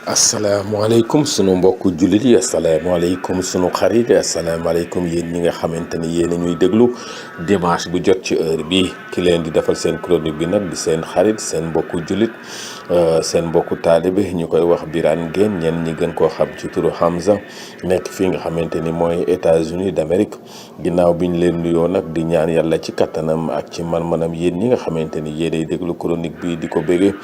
asalaamaaleykum sunu mbokku jullit yi asalaamaaleykum sunu xarit yi asalaamaaleykum yéen ñi nga xamante ni yéen a ñuy déglu dimanche bu jot ci heure bi ki leen di defal seen chronique bi nag di seen xarit seen mbokku jullit seen mbokku taalibe ñu koy wax Birane Guène ñenn ñi gën koo xam ci turu Hamza nekk fii nga xamante ni mooy États-Unis d'Amérique ginnaaw bi ñu leen nuyoo nag di ñaan yàlla ci kattanam ak ci man-manam yéen ñi nga xamante ni yéenay déglu chronique bi di ko béggee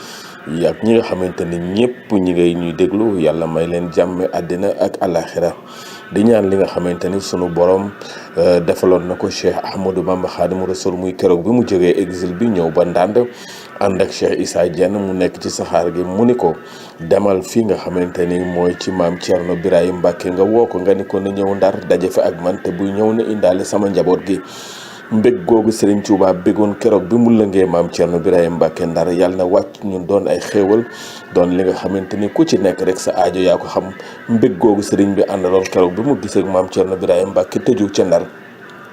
ak ñi nga xamante ni ñëpp ñi ngay ñuy déglu yàlla may leen jàmm àddina ak alaxira di ñaan li nga xamante ni sunu borom defaloon na ko Cheikh Ahmadou Bamba Khadimu Rasul muy keroog bi mu jógee exil bi ñëw ba Ndande ànd ak Cheikh Issa Diène mu nekk ci saxaar gi mu ni ko demal fii nga xamante ni mooy ci maam Thierno Birahim Mbacke nga woo ko nga ni ko na ñëw Ndar daje fa ak man te buy ñëw na indaale sama njaboot gi. mbég googu Serigne Touba bégoon keroog bi mu lëngee maam Thierno Birahim Mbacke Ndar yàlla na wàcc ñun doon ay xéewal doon li nga xamante ni ku ci nekk rek sa aajo yaa ko xam mbég googu Serigne bi àndaloon keroog bi mu gisee maam Thierno Birahim Mbacke tëju ca Ndar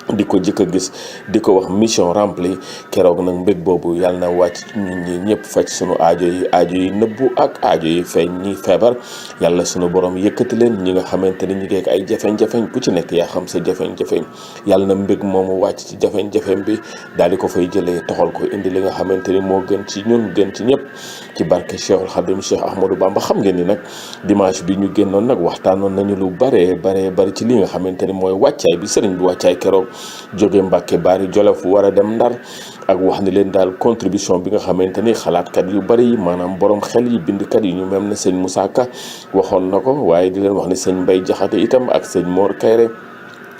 di ko jëkk a gis di ko wax mission remplie keroog nag mbég boobu yàlla na wàcc ñun ñi ñëpp faj sunu aajo yi nëbbu ak aajo yi feeñ ñi feebar yàlla sunu borom yëkkati leen ñi nga xamante ni ñu ngi ak ay jafeñ-jafeñ ku ci nekk yaa xam sa jafeñ-jafeñ yàlla na mbég moomu wàcc ci jafeñ-jafeñ bi daal di ko fay jëlee toxal ko indi li nga xamante ni moo gën ci ñun gën ci ñëpp ci barke Cheikhul Khadim Cheikh Ahmadou Bamba xam ngeen ni nag dimanche bi ñu génnoon nag waxtaanoon nañu lu bari ci li nga xamante ni mooy wàccaay bi sëriñ bi wàccaay keroog jóge Mbàkke Bari Jolof war a dem Ndar ak wax ni leen daal contribution bi nga xamante ni xalaatkat yu bari maanaam borom xel yi bindkat yi ñu mel ne sëñ Moussa Ka waxoon na ko waaye di leen wax ni sëñ Mbay Jaxate itam ak sëñ Mor Kayre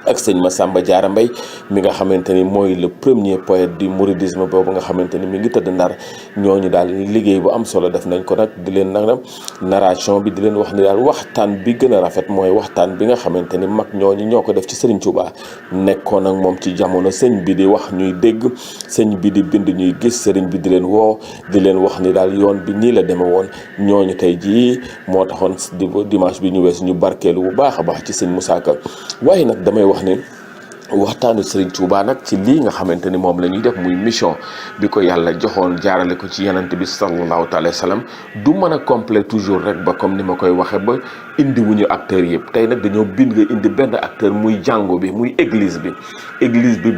ak sëñ Massamba Diarra Mbaye mi nga xamante ni mooy le premier poète du mouridisme boobu nga xamante ni mi ngi tëdd Ndar ñooñu daal liggéey bu am solo def nañ ko nag di leen nag narration bi di leen wax ni daal waxtaan bi gën a rafet mooy waxtaan bi nga xamante ni mag ñooñu ñoo ko def ci Serigne Touba nekkoon ak moom ci jamono sëñ bi di wax ñuy dégg sëñ bi di bind ñuy gis sëriñ bi di leen woo di leen wax ni daal yoon bi nii la deme woon ñooñu tey jii moo taxoon dimanche bi ñu wees ñu barkeelu bu baax a baax ci sëñ Moussa Ka waaye nag damay wax ni waxtaanu Serigne Touba nag ci lii nga xamante ni moom la ñuy def muy mission bi ko yàlla joxoon jaarale ko ci yenant bi sallallahu alayhi wa sallam du mën a complet toujours rek ba comme ni ma koy waxe ba indi wuñu acteurs yëpp tey nag dañoo bind nga indi benn acteur muy jàngu bi muy église bi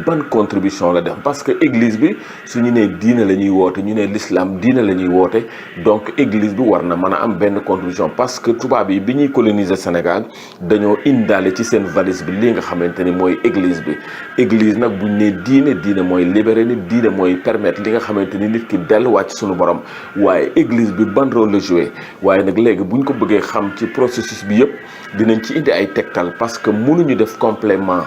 ban contribution la def parce que église bi su ñu nee diine la ñuy woote ñu ne l'islam diine la ñuy woote donc église bi war na mën a am benn contribution parce que tubaab yi bi ñuy coloniser Sénégal dañoo indaale ci seen valise bi li nga xamante ni mooy église nag buñ ne diine mooy libéré nit diine mooy permettre li nga xamante ni nit ki delluwaat ci sunu borom waaye église bi ban rôle la joué waaye nag léegi buñ ko bëggee xam ci processus bi yëpp dinañ ci indi ay tegtal parce que mënuñu def complément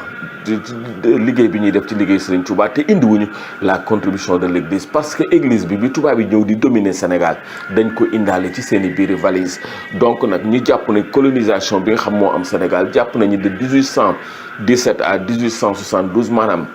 liggéey bi ñuy def ci liggéey Serigne Touba te indiwuñu la contribution de l'église parce que église bi tubaab yi ñëw di dominer Sénégal dañ ko indaale ci seen i biiri valise donc nag ñu jàpp ne colonisation bi nga xam moo am Sénégal jàpp nañu de 1817 à 1872 maanaam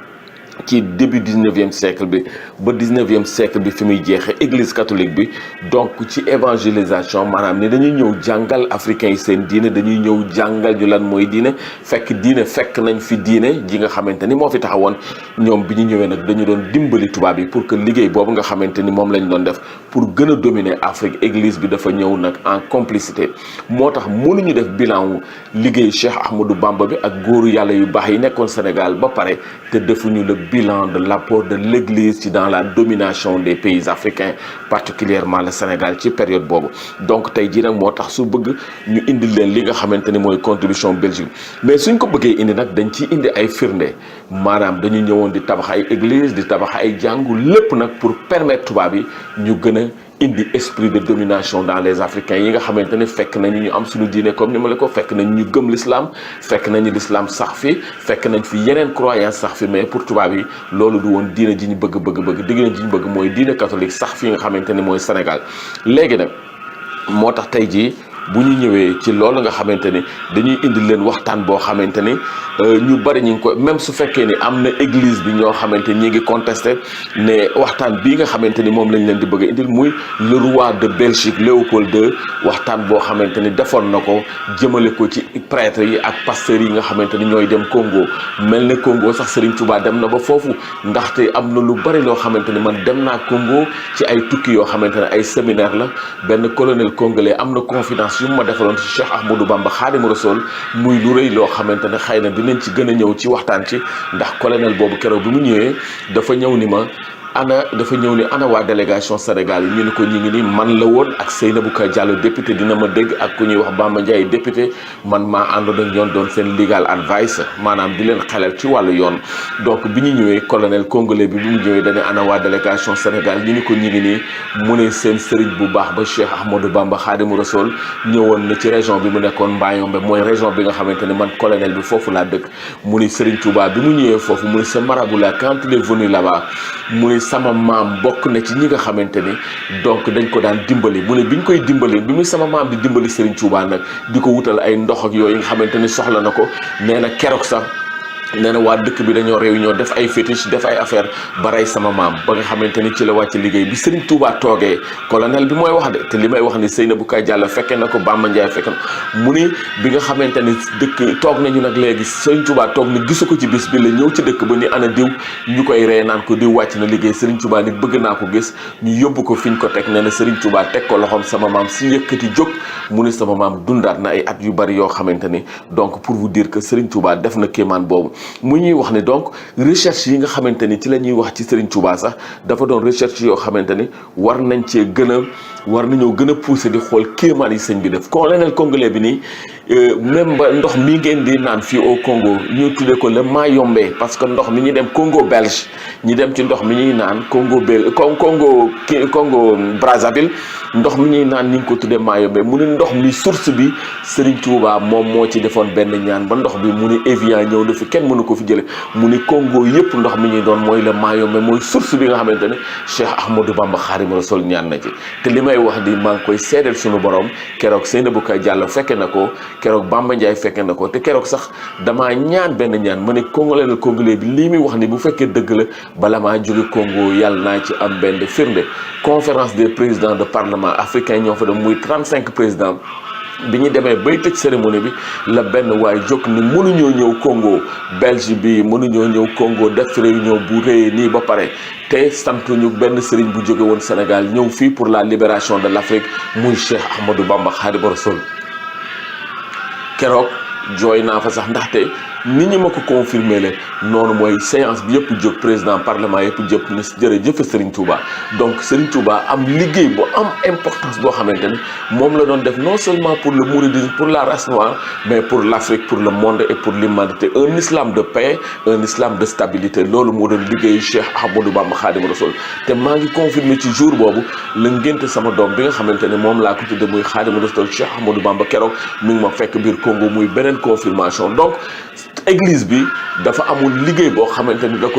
ci début 19e siècle bi ba 19e siècle bi fi muy jeexee église catholique bi donc ci évangélisation maanaam ne dañuy ñëw jàngal africains yi seen diine dañuy ñëw jàngal ñu lan mooy diine fekk nañ fi diine ji nga xamante ni moo fi taxawoon ñoom bi ñu ñëwee nag dañu doon dimbali tubaab yi pour que liggéey boobu nga xamante ni moom lañ doon def pour gën a dominer Afrique église bi dafa ñëw nag en complicité moo tax mënuñu def bilan wu liggéey Cheikh Ahmadou Bamba bi ak góoru yàlla yu baax yi nekkoon Sénégal ba pare te defuñu le bilan de l'apport de l'église ci dans la domination des pays africains particulièrement le Sénégal ci période boobu donc tey jii nag moo tax su bëgg ñu indi leen li nga xamante ni mooy contribution Belgique mais suñ ko bëggee indi nag dañ ciy indi ay firnde maanaam dañu ñëwoon di tabax ay église di tabax ay jàngu lépp nag pour permettre tubaab yi ñu gën a indi esprit de domination dans les Africains yi nga xamante ne fekk nañu ñu am suñu diine comme ni ma la ko fekk nañu ñu gëm l'islam fekk nañu l'islam sax fi fekk nañ fi yeneen croyance sax fi mais pour tubaab yi loolu du woon diine ji ñu bëgg diine ji ñu bëgg mooy diine catholique sax fi nga xamante ne mooy Sénégal léegi nag moo tax tey jii bu ñu ñëwee ci loolu nga xamante ni dañuy indi leen waxtaan boo xamante ni ñu bari ñu ngi ko même su fekkee ni am na église bi ñoo xamante ñi ngi contesté ne waxtaan bii nga xamante ni moom lañ leen di bëgg a indil muy le roi de Belgique Léopold II waxtaan boo xamante ni defoon na ko jëmale ko ci prêtre yi ak pasteurs yi nga xamante ni ñooy dem Congo mel ne Congo sax Serigne Touba dem na ba foofu ndaxte am na lu bari loo xamante ni man dem naa Congo ci ay tukki yoo xamante ne ay séminaire la benn colonel congolais am na confidence conférence yu ma defaloon ci Cheikh Ahmadou Bamba Khadimu Rasoul muy lu rëy loo xamante ne xëy na dinañ ci gën a ñëw ci waxtaan ci ndax colonel boobu keroog bi mu ñëwee dafa ñëw ni ana waa délégation Sénégal yi ñu ni ko ñi ngi ni man la woon ak Seynabou Ka Diallo député dina ma dégg ak ku ñuy wax Bamba Ndiaye député man maa àndoon ak ñoom doon seen legal advice maanaam di leen xelal ci wàllu yoon. donc bi ñu ñëwee colonel congolais bi mu ñëwee dañu ana waa délégation Sénégal ñu ni ko ñi ngi nii mu ne seen sëriñ bu baax ba Cheikh Ahmadou Bamba Khadimu Rasoul ñëwoon na ci région bi mu nekkoon Mbayombe mooy région bi nga xamante ne man colonel bi foofu laa dëkk mu ni Serigne Touba bi mu ñëwee foofu mu ni ce marabout là quand il est venu là-bas mu ni sama maam bokk na ci ñi nga xamante ni donc dañ ko daan dimbali mu ne bi ñu koy dimbali bi muy sama maam di dimbali Serigne Touba nag di ko wutal ay ndox ak yooyu nga xamante ni soxla na ko nee na keroog sax nee na waa dëkk bi dañoo réunion def ay fétiche def ay affaire ba rey sama maam ba nga xamante ni ci la wàcc liggéey bi Serigne Touba toogee colonel bi mooy wax de te li may wax ni Seynabou Ka Diallo fekkee na ko Bamba Ndiaye fekke na mu ni bi nga xamante ni dëkk toog nañu nag léegi Serigne Touba toog ni gisu ko ci bis bi la ñëw ci dëkk ba ni ana diw ñu koy ree naan ko diw wàcc na liggéey Serigne Touba nit bëgg naa ko gis ñu yóbbu ko fi ñu ko teg nee na Serigne Touba teg ko loxoom sama maam si yëkkati jóg mu ni sama maam dundaat na ay at yu bari yoo xamante ni donc pour vous dire que Serigne Touba def na kéemaan boobu mu ñuy wax ne donc recherche yi nga xamante ni ci la ñuy wax ci Serigne Touba sax dafa doon recherche yoo xamante ni war nañoo gën a pousser di xool kéemaan yi sëñ bi def colonel congolais bi nii même ba ndox mi ngeen di naan fii au Congo ñu tuddee ko le Mayombe parce que ndox mi ñuy dem Congo belge ñi dem ci ndox mi ñuy naan Congo Brazzaville ndox mi ñuy naan ñu ngi ko tuddee Mayombe mu ne ndox mi source bi Serigne Touba moom moo ci defoon benn ñaan ba ndox bi mu ne Evian ñëw na fi kenn mënu ko fi jële mu ni Congo yëpp ndox mi ñuy doon mooy le Mayombe mooy source bi nga xamante ne Cheikh Ahmadou Bamba Khadimu Rasoul ñaan na ci te li may wax di maa ngi koy seedeel suñu borom keroog Seynabou Ka Diallo fekke na ko keroog Bamba Ndiaye fekke na ko te keroog sax damaa ñaan benn ñaan ma ne congolais bi lii muy wax ni bu fekkee dëgg la bala maa jóge Congo yàlla naa ci am benn firnde conférence des présidents de parlement africain ñoo fa dem muy 35 présidents bi ñu demee bay tëj cérémonie bi la benn waay jóg ni mënuñoo ñëw Congo Belge bi mënuñoo ñëw Congo def réunion bu rëy nii ba pare te santuñu benn sëriñ bu jóge woon Sénégal ñëw fii pour la libération de l'Afrique muy Cheikh Ahmadou Bamba Khadimu Rasoul keroog jooy naa fa sax ndaxte ni ñu ma ko confirmé le noonu mooy séance bi yëpp jóg président parlement yëpp jóg ni jërëjëf Serigne Touba donc Serigne Touba am liggéey bu am importance boo xamante ne moom la doon def non seulement pour le mouridisme pour la race noire mais pour l'Afrique pour le monde et pour l'humanité un islam de paix un islam de stabilité loolu moo doon liggéeyu Cheikh Ahmadou Bamba Khadimu Rasoul te maa ngi confirmé ci jour boobu la ngénte sama doom bi nga xamante ne moom laa ko tudde muy Khadimu Rasoul Cheikh Ahmadou Bamba keroog mi ngi ma fekk biir Congo muy beneen confirmation donc église bi dafa amul liggéey boo xamante ni da ko